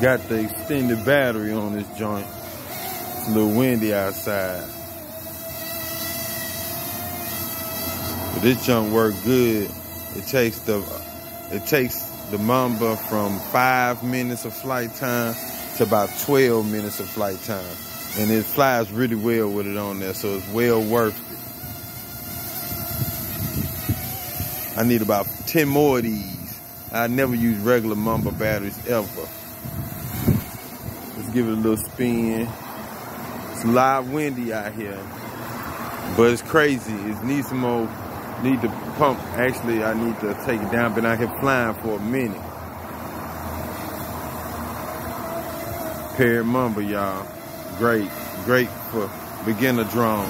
Got the extended battery on this joint. It's a little windy outside. But this junk works good. It takes the Mamba from 5 minutes of flight time to about 12 minutes of flight time. And it flies really well with it on there, so it's well worth it. I need about 10 more of these. I never use regular Mamba batteries ever. Let's give it a little spin. It's a lot windy out here, but it's crazy. It needs some more. Need to pump. Actually, I need to take it down. Been out here flying for a minute. Parrot Mamba, y'all. Great for beginner drone.